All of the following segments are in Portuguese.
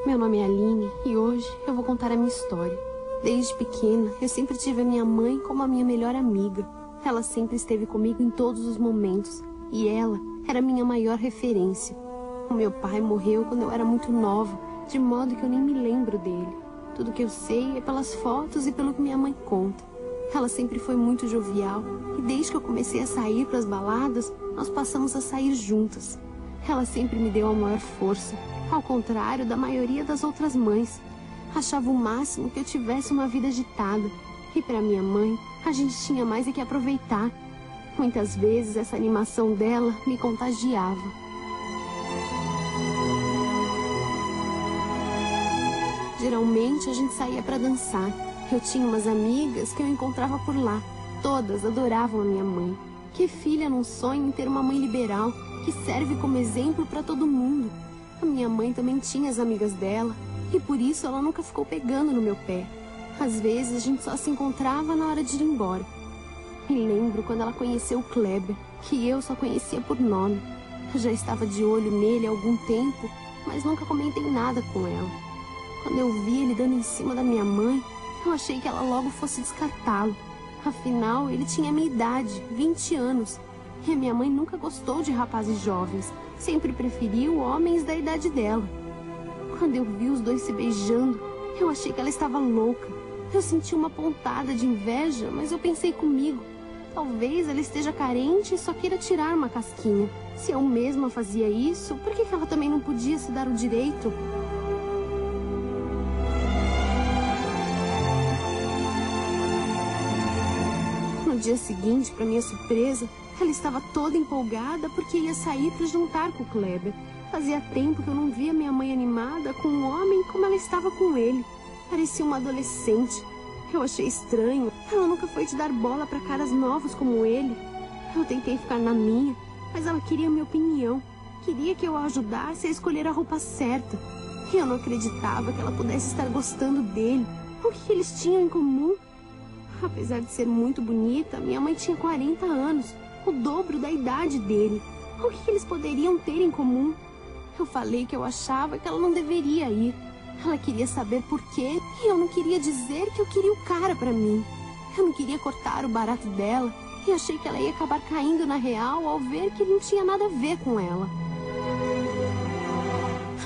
Meu nome é Aline e hoje eu vou contar a minha história. Desde pequena, eu sempre tive a minha mãe como a minha melhor amiga. Ela sempre esteve comigo em todos os momentos e ela era a minha maior referência. O meu pai morreu quando eu era muito nova, de modo que eu nem me lembro dele. Tudo que eu sei é pelas fotos e pelo que minha mãe conta. Ela sempre foi muito jovial e desde que eu comecei a sair para as baladas, nós passamos a sair juntas. Ela sempre me deu a maior força, ao contrário da maioria das outras mães. Achava o máximo que eu tivesse uma vida agitada. E para minha mãe, a gente tinha mais é que aproveitar. Muitas vezes essa animação dela me contagiava. Geralmente a gente saía para dançar. Eu tinha umas amigas que eu encontrava por lá. Todas adoravam a minha mãe. Que filha não sonha em ter uma mãe liberal, que serve como exemplo para todo mundo? A minha mãe também tinha as amigas dela, e por isso ela nunca ficou pegando no meu pé. Às vezes a gente só se encontrava na hora de ir embora. E lembro quando ela conheceu o Kleber, que eu só conhecia por nome. Eu já estava de olho nele há algum tempo, mas nunca comentei nada com ela. Quando eu vi ele dando em cima da minha mãe, eu achei que ela logo fosse descartá-lo. Afinal, ele tinha a minha idade, 20 anos. E a minha mãe nunca gostou de rapazes jovens. Sempre preferiu homens da idade dela. Quando eu vi os dois se beijando, eu achei que ela estava louca. Eu senti uma pontada de inveja, mas eu pensei comigo. Talvez ela esteja carente e só queira tirar uma casquinha. Se eu mesma fazia isso, por que ela também não podia se dar o direito? No dia seguinte, para minha surpresa, ela estava toda empolgada porque ia sair para jantar com o Kleber. Fazia tempo que eu não via minha mãe animada com um homem como ela estava com ele. Parecia uma adolescente. Eu achei estranho. Ela nunca foi te dar bola para caras novos como ele. Eu tentei ficar na minha, mas ela queria a minha opinião. Queria que eu a ajudasse a escolher a roupa certa. E eu não acreditava que ela pudesse estar gostando dele. O que eles tinham em comum? Apesar de ser muito bonita, minha mãe tinha 40 anos, o dobro da idade dele. O que eles poderiam ter em comum? Eu falei que eu achava que ela não deveria ir. Ela queria saber por quê e eu não queria dizer que eu queria o cara pra mim. Eu não queria cortar o barato dela e achei que ela ia acabar caindo na real ao ver que ele não tinha nada a ver com ela.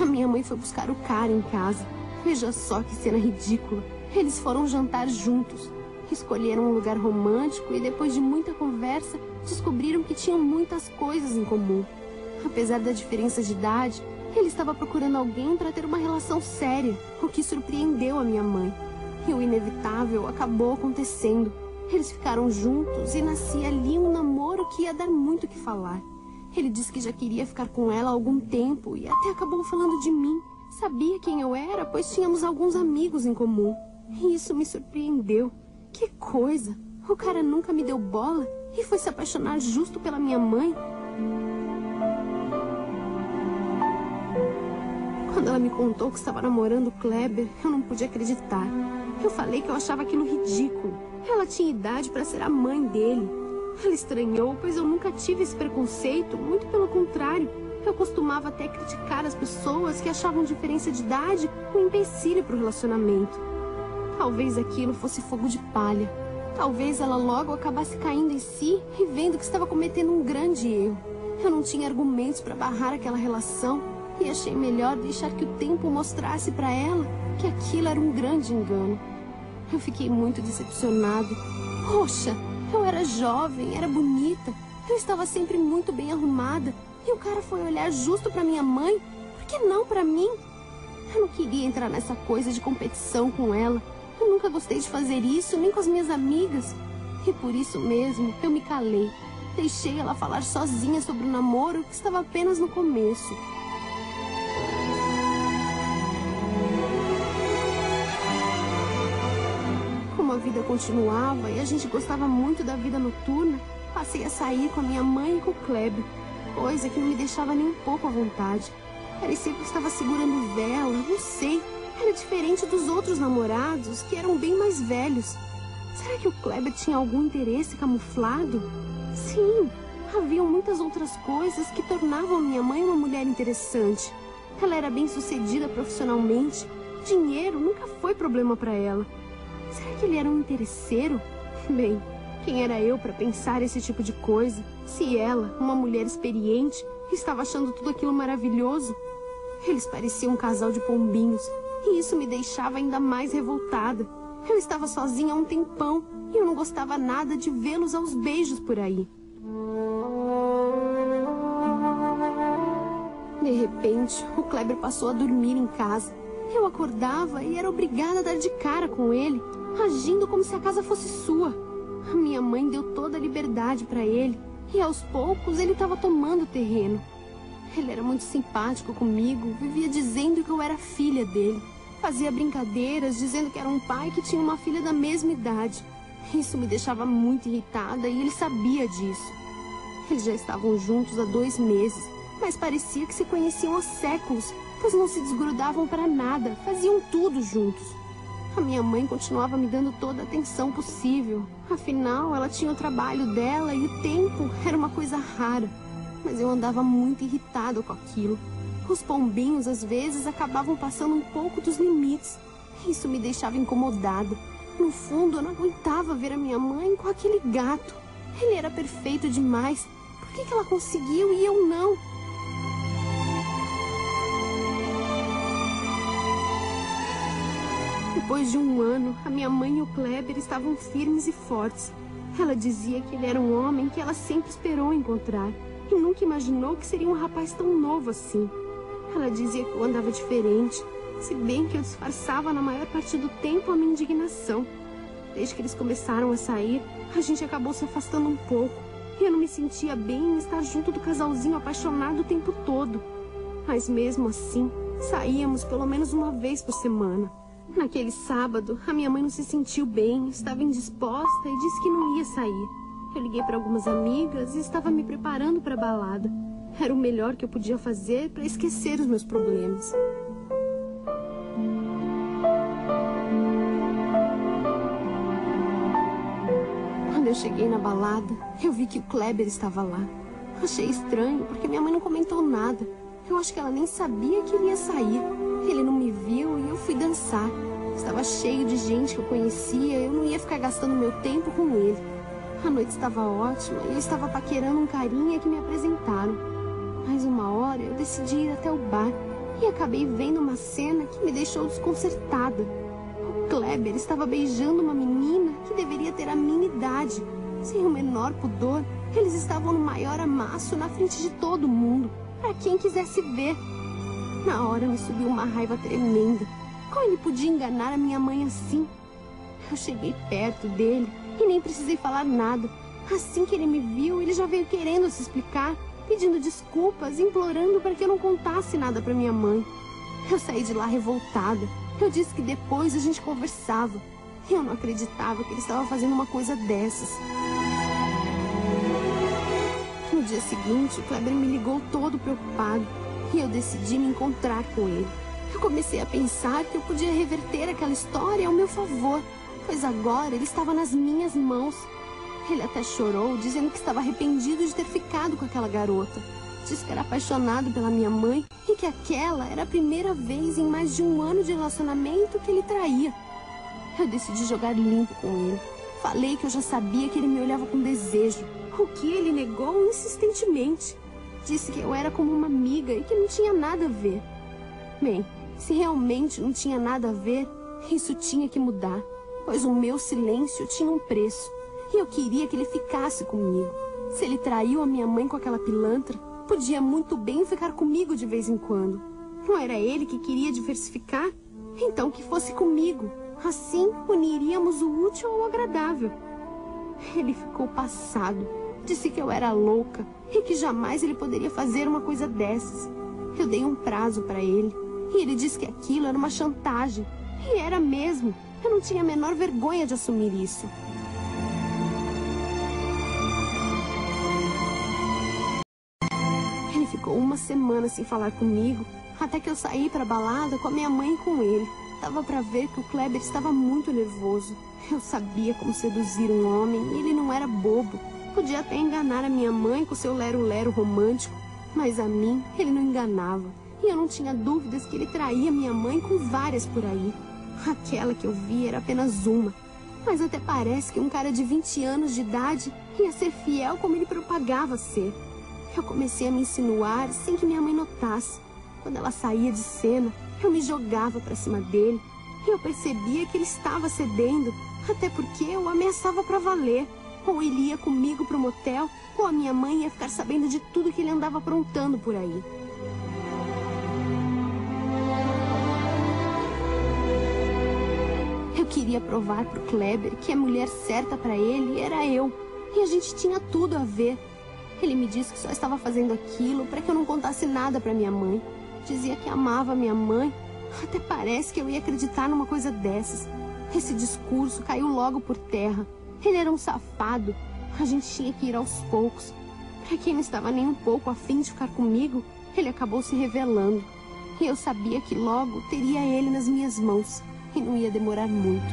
A minha mãe foi buscar o cara em casa. Veja só que cena ridícula. Eles foram jantar juntos. Escolheram um lugar romântico e depois de muita conversa, descobriram que tinham muitas coisas em comum. Apesar da diferença de idade, ele estava procurando alguém para ter uma relação séria, o que surpreendeu a minha mãe. E o inevitável acabou acontecendo. Eles ficaram juntos e nascia ali um namoro que ia dar muito o que falar. Ele disse que já queria ficar com ela há algum tempo e até acabou falando de mim. Sabia quem eu era, pois tínhamos alguns amigos em comum. E isso me surpreendeu. Que coisa! O cara nunca me deu bola e foi se apaixonar justo pela minha mãe. Quando ela me contou que estava namorando o Kleber, eu não pude acreditar. Eu falei que eu achava aquilo ridículo. Ela tinha idade para ser a mãe dele. Ela estranhou, pois eu nunca tive esse preconceito, muito pelo contrário. Eu costumava até criticar as pessoas que achavam diferença de idade um empecilho para o relacionamento. Talvez aquilo fosse fogo de palha. Talvez ela logo acabasse caindo em si e vendo que estava cometendo um grande erro. Eu não tinha argumentos para barrar aquela relação e achei melhor deixar que o tempo mostrasse para ela que aquilo era um grande engano. Eu fiquei muito decepcionada. Poxa, eu era jovem, era bonita, eu estava sempre muito bem arrumada e o cara foi olhar justo para minha mãe. Por que não para mim? Eu não queria entrar nessa coisa de competição com ela. Eu nunca gostei de fazer isso, nem com as minhas amigas. E por isso mesmo, eu me calei. Deixei ela falar sozinha sobre o namoro que estava apenas no começo. Como a vida continuava e a gente gostava muito da vida noturna, passei a sair com a minha mãe e com o Kleber, coisa que não me deixava nem um pouco à vontade. Parecia que eu estava segurando vela, não sei. Era diferente dos outros namorados, que eram bem mais velhos. Será que o Kleber tinha algum interesse camuflado? Sim, Haviam muitas outras coisas que tornavam a minha mãe uma mulher interessante. Ela era bem-sucedida profissionalmente. Dinheiro nunca foi problema para ela. Será que ele era um interesseiro? Bem, quem era eu para pensar esse tipo de coisa? Se ela, uma mulher experiente, estava achando tudo aquilo maravilhoso. Eles pareciam um casal de pombinhos, e isso me deixava ainda mais revoltada. Eu estava sozinha há um tempão, e eu não gostava nada de vê-los aos beijos por aí. De repente, o Kleber passou a dormir em casa. Eu acordava e era obrigada a dar de cara com ele, agindo como se a casa fosse sua. A minha mãe deu toda a liberdade para ele, e aos poucos ele estava tomando terreno. Ele era muito simpático comigo, vivia dizendo que eu era filha dele. Fazia brincadeiras dizendo que era um pai que tinha uma filha da mesma idade. Isso me deixava muito irritada e ele sabia disso. Eles já estavam juntos há 2 meses, mas parecia que se conheciam há séculos, pois não se desgrudavam para nada, faziam tudo juntos. A minha mãe continuava me dando toda a atenção possível. Afinal, ela tinha o trabalho dela e o tempo era uma coisa rara. Mas eu andava muito irritada com aquilo. Os pombinhos, às vezes, acabavam passando um pouco dos limites. Isso me deixava incomodada. No fundo, eu não aguentava ver a minha mãe com aquele gato. Ele era perfeito demais. Por que ela conseguiu e eu não? Depois de 1 ano, a minha mãe e o Kleber estavam firmes e fortes. Ela dizia que ele era um homem que ela sempre esperou encontrar. E nunca imaginou que seria um rapaz tão novo assim. Ela dizia que eu andava diferente, se bem que eu disfarçava na maior parte do tempo a minha indignação. Desde que eles começaram a sair, a gente acabou se afastando um pouco. E eu não me sentia bem em estar junto do casalzinho apaixonado o tempo todo. Mas mesmo assim, saíamos pelo menos uma vez por semana. Naquele sábado, a minha mãe não se sentiu bem, estava indisposta e disse que não ia sair. Eu liguei para algumas amigas e estava me preparando para a balada. Era o melhor que eu podia fazer para esquecer os meus problemas. Quando eu cheguei na balada, eu vi que o Kleber estava lá. Achei estranho, porque minha mãe não comentou nada. Eu acho que ela nem sabia que ele ia sair. Ele não me viu e eu fui dançar. Estava cheio de gente que eu conhecia, eu não ia ficar gastando meu tempo com ele. A noite estava ótima e eu estava paquerando um carinha que me apresentaram. Mais uma hora eu decidi ir até o bar e acabei vendo uma cena que me deixou desconcertada. O Kleber estava beijando uma menina que deveria ter a minha idade. Sem o menor pudor, eles estavam no maior amasso na frente de todo mundo, para quem quisesse ver. Na hora me subiu uma raiva tremenda. Como ele podia enganar a minha mãe assim? Eu cheguei perto dele e nem precisei falar nada. Assim que ele me viu, ele já veio querendo se explicar, pedindo desculpas, implorando para que eu não contasse nada para minha mãe. Eu saí de lá revoltada. Eu disse que depois a gente conversava. Eu não acreditava que ele estava fazendo uma coisa dessas. No dia seguinte, o Kleber me ligou todo preocupado e eu decidi me encontrar com ele. Eu comecei a pensar que eu podia reverter aquela história ao meu favor, pois agora ele estava nas minhas mãos. Ele até chorou, dizendo que estava arrependido de ter ficado com aquela garota. Disse que era apaixonado pela minha mãe e que aquela era a primeira vez em mais de 1 ano de relacionamento que ele traía. Eu decidi jogar limpo com ele. Falei que eu já sabia que ele me olhava com desejo, o que ele negou insistentemente. Disse que eu era como uma amiga e que não tinha nada a ver. Bem, se realmente não tinha nada a ver, isso tinha que mudar, pois o meu silêncio tinha um preço. E eu queria que ele ficasse comigo. Se ele traiu a minha mãe com aquela pilantra, podia muito bem ficar comigo de vez em quando. Não era ele que queria diversificar? Então que fosse comigo. Assim, uniríamos o útil ao agradável. Ele ficou passado. Disse que eu era louca e que jamais ele poderia fazer uma coisa dessas. Eu dei um prazo para ele e ele disse que aquilo era uma chantagem. E era mesmo. Eu não tinha a menor vergonha de assumir isso. Ele ficou 1 semana sem falar comigo, até que eu saí para a balada com a minha mãe e com ele. Dava para ver que o Kleber estava muito nervoso. Eu sabia como seduzir um homem e ele não era bobo. Podia até enganar a minha mãe com seu lero-lero romântico, mas a mim ele não enganava. E eu não tinha dúvidas que ele traía minha mãe com várias por aí. Aquela que eu vi era apenas uma. Mas até parece que um cara de 20 anos de idade ia ser fiel como ele propagava ser. Eu comecei a me insinuar sem que minha mãe notasse. Quando ela saía de cena, eu me jogava pra cima dele. E eu percebia que ele estava cedendo, até porque eu ameaçava pra valer. Ou ele ia comigo pro motel, ou a minha mãe ia ficar sabendo de tudo que ele andava aprontando por aí. Eu queria provar pro Kleber que a mulher certa pra ele era eu. E a gente tinha tudo a ver. Ele me disse que só estava fazendo aquilo para que eu não contasse nada pra minha mãe. Dizia que amava minha mãe. Até parece que eu ia acreditar numa coisa dessas. Esse discurso caiu logo por terra. Ele era um safado. A gente tinha que ir aos poucos. Pra quem não estava nem um pouco a fim de ficar comigo, ele acabou se revelando. E eu sabia que logo teria ele nas minhas mãos. E não ia demorar muito.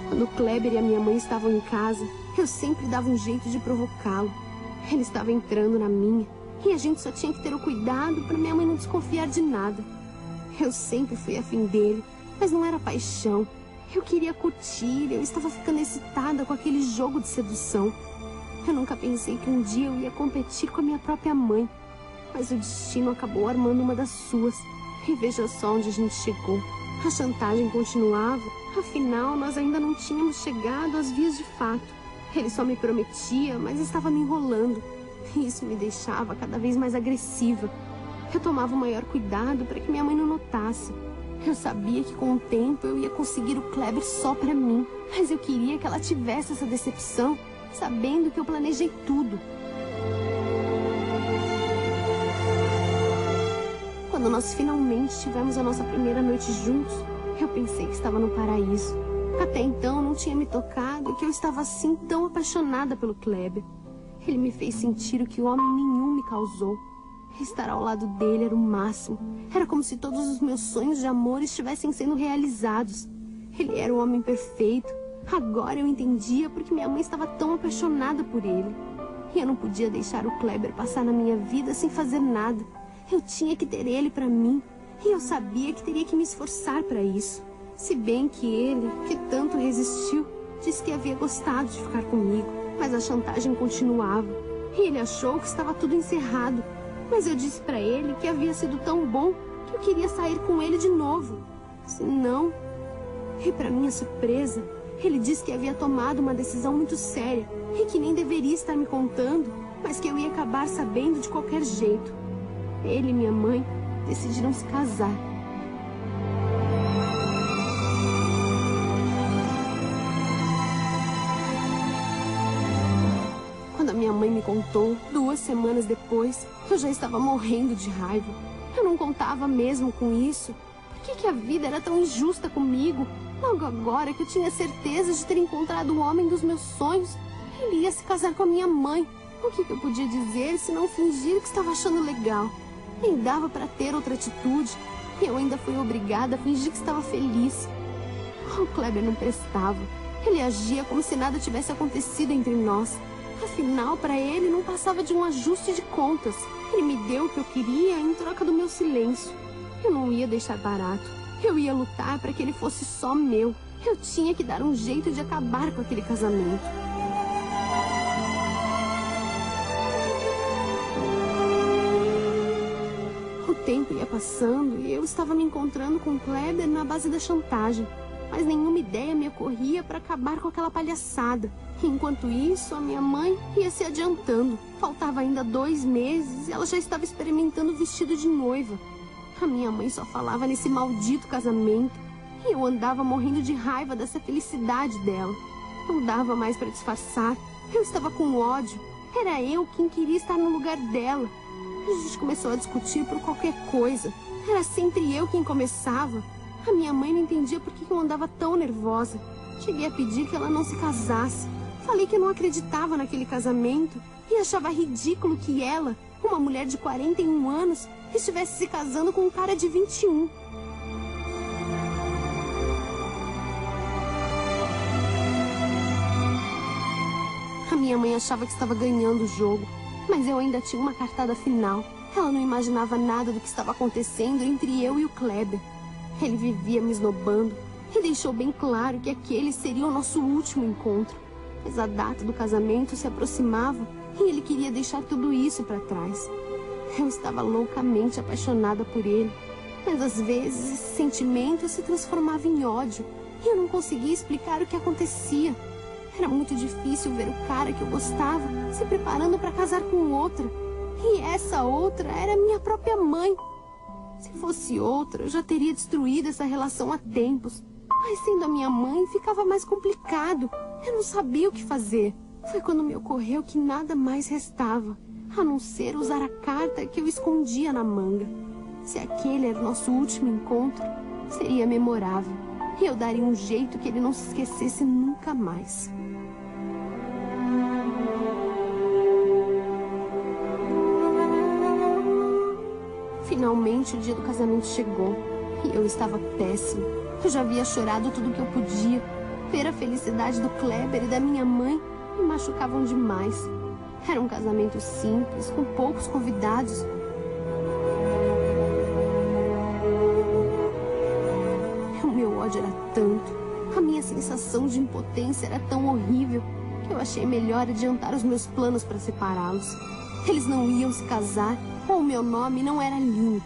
Quando o Kleber e a minha mãe estavam em casa, eu sempre dava um jeito de provocá-lo. Ele estava entrando na minha, e a gente só tinha que ter o cuidado para minha mãe não desconfiar de nada. Eu sempre fui afim dele, mas não era paixão. Eu queria curtir, eu estava ficando excitada com aquele jogo de sedução. Eu nunca pensei que um dia eu ia competir com a minha própria mãe. Mas o destino acabou armando uma das suas. E veja só onde a gente chegou. A chantagem continuava. Afinal, nós ainda não tínhamos chegado às vias de fato. Ele só me prometia, mas estava me enrolando. E isso me deixava cada vez mais agressiva. Eu tomava o maior cuidado para que minha mãe não notasse. Eu sabia que com o tempo eu ia conseguir o Kleber só para mim. Mas eu queria que ela tivesse essa decepção, sabendo que eu planejei tudo. Quando nós finalmente tivemos a nossa primeira noite juntos, eu pensei que estava no paraíso. Até então não tinha me tocado que eu estava assim tão apaixonada pelo Kleber. Ele me fez sentir o que homem nenhum me causou. Estar ao lado dele era o máximo. Era como se todos os meus sonhos de amor estivessem sendo realizados. Ele era o homem perfeito. Agora eu entendia porque minha mãe estava tão apaixonada por ele. E eu não podia deixar o Kleber passar na minha vida sem fazer nada. Eu tinha que ter ele para mim. E eu sabia que teria que me esforçar para isso. Se bem que ele, que tanto resistiu, disse que havia gostado de ficar comigo. Mas a chantagem continuava. E ele achou que estava tudo encerrado. Mas eu disse para ele que havia sido tão bom que eu queria sair com ele de novo. Se não... E para minha surpresa, ele disse que havia tomado uma decisão muito séria e que nem deveria estar me contando, mas que eu ia acabar sabendo de qualquer jeito. Ele e minha mãe decidiram se casar. Quando a minha mãe me contou, 2 semanas depois, eu já estava morrendo de raiva. Eu não contava mesmo com isso. Por que a vida era tão injusta comigo? Logo agora que eu tinha certeza de ter encontrado o homem dos meus sonhos, ele ia se casar com a minha mãe. O que eu podia dizer se não fingir que estava achando legal? Nem dava para ter outra atitude. E eu ainda fui obrigada a fingir que estava feliz. O Kleber não prestava. Ele agia como se nada tivesse acontecido entre nós. Afinal, para ele não passava de um ajuste de contas. Ele me deu o que eu queria em troca do meu silêncio. Eu não ia deixar barato. Eu ia lutar para que ele fosse só meu. Eu tinha que dar um jeito de acabar com aquele casamento. O tempo ia passando e eu estava me encontrando com Kleber na base da chantagem. Mas nenhuma ideia me ocorria para acabar com aquela palhaçada. Enquanto isso, a minha mãe ia se adiantando. Faltava ainda 2 meses e ela já estava experimentando o vestido de noiva. A minha mãe só falava nesse maldito casamento. E eu andava morrendo de raiva dessa felicidade dela. Não dava mais para disfarçar. Eu estava com ódio. Era eu quem queria estar no lugar dela. A gente começou a discutir por qualquer coisa. Era sempre eu quem começava. A minha mãe não entendia por que eu andava tão nervosa. Cheguei a pedir que ela não se casasse. Falei que eu não acreditava naquele casamento e achava ridículo que ela, uma mulher de 41 anos, estivesse se casando com um cara de 21. Minha mãe achava que estava ganhando o jogo, mas eu ainda tinha uma cartada final. Ela não imaginava nada do que estava acontecendo entre eu e o Kleber. Ele vivia me esnobando e deixou bem claro que aquele seria o nosso último encontro. Mas a data do casamento se aproximava e ele queria deixar tudo isso para trás. Eu estava loucamente apaixonada por ele, mas às vezes esse sentimento se transformava em ódio e eu não conseguia explicar o que acontecia. Era muito difícil ver o cara que eu gostava se preparando para casar com outra. E essa outra era minha própria mãe. Se fosse outra, eu já teria destruído essa relação há tempos. Mas sendo a minha mãe, ficava mais complicado. Eu não sabia o que fazer. Foi quando me ocorreu que nada mais restava, a não ser usar a carta que eu escondia na manga. Se aquele era o nosso último encontro, seria memorável. E eu daria um jeito que ele não se esquecesse nunca mais. Finalmente o dia do casamento chegou e eu estava péssima. Eu já havia chorado tudo o que eu podia. Ver a felicidade do Kleber e da minha mãe me machucavam demais. Era um casamento simples, com poucos convidados. O meu ódio era tanto, a minha sensação de impotência era tão horrível que eu achei melhor adiantar os meus planos para separá-los. Eles não iam se casar, ou o meu nome não era Lynn.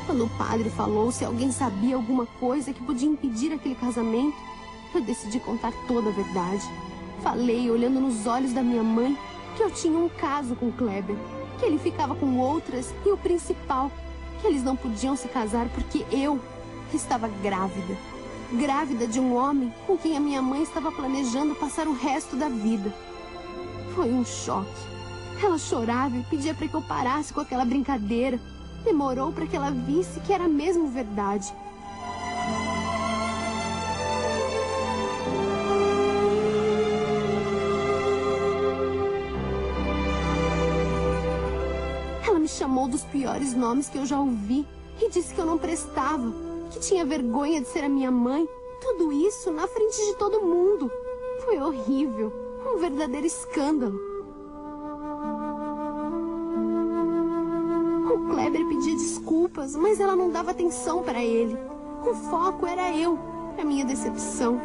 Quando o padre falou se alguém sabia alguma coisa que podia impedir aquele casamento, eu decidi contar toda a verdade. Falei, olhando nos olhos da minha mãe, que eu tinha um caso com Kleber, que ele ficava com outras e o principal, que eles não podiam se casar porque eu estava grávida. Grávida de um homem com quem a minha mãe estava planejando passar o resto da vida. Foi um choque. Ela chorava e pedia para que eu parasse com aquela brincadeira. Demorou para que ela visse que era mesmo verdade. Ela me chamou dos piores nomes que eu já ouvi e disse que eu não prestava, que tinha vergonha de ser a minha mãe. Tudo isso na frente de todo mundo. Foi horrível, um verdadeiro escândalo. O Kleber pedia desculpas, mas ela não dava atenção para ele. O foco era eu, a minha decepção.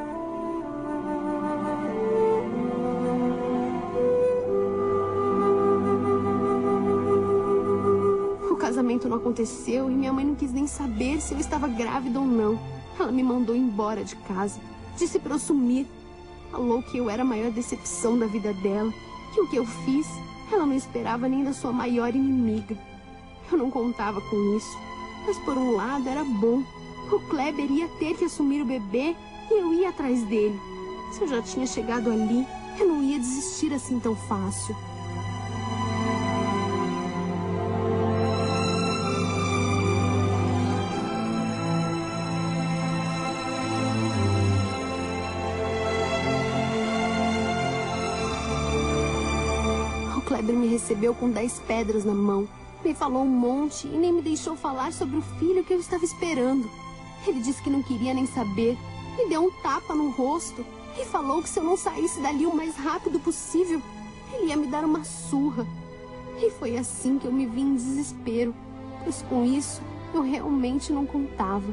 O casamento não aconteceu e minha mãe não quis nem saber se eu estava grávida ou não. Ela me mandou embora de casa, disse para eu sumir. Falou que eu era a maior decepção da vida dela, que o que eu fiz, ela não esperava nem da sua maior inimiga. Eu não contava com isso, mas por um lado era bom. O Kleber ia ter que assumir o bebê e eu ia atrás dele. Se eu já tinha chegado ali, eu não ia desistir assim tão fácil. O Kleber me recebeu com 10 pedras na mão. Me falou um monte e nem me deixou falar sobre o filho que eu estava esperando. Ele disse que não queria nem saber. Me deu um tapa no rosto e falou que se eu não saísse dali o mais rápido possível, ele ia me dar uma surra. E foi assim que eu me vi em desespero, pois com isso eu realmente não contava.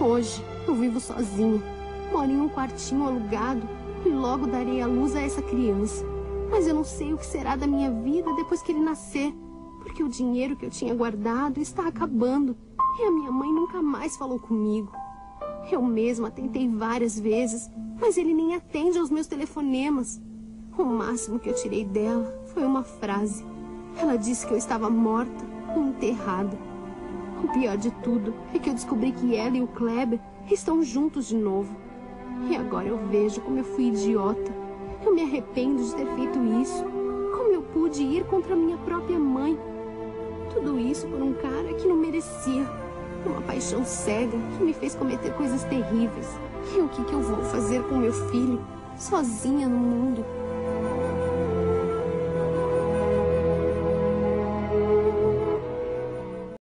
Hoje eu vivo sozinha, moro em um quartinho alugado e logo darei à luz a essa criança. Mas eu não sei o que será da minha vida depois que ele nascer, porque o dinheiro que eu tinha guardado está acabando e a minha mãe nunca mais falou comigo. Eu mesma tentei várias vezes, mas ele nem atende aos meus telefonemas. O máximo que eu tirei dela foi uma frase. Ela disse que eu estava morta e enterrada. O pior de tudo é que eu descobri que ela e o Kleber estão juntos de novo. E agora eu vejo como eu fui idiota. Eu me arrependo de ter feito isso. Como eu pude ir contra minha própria mãe. Tudo isso por um cara que não merecia. Uma paixão cega que me fez cometer coisas terríveis. E o que eu vou fazer com meu filho? Sozinha no mundo,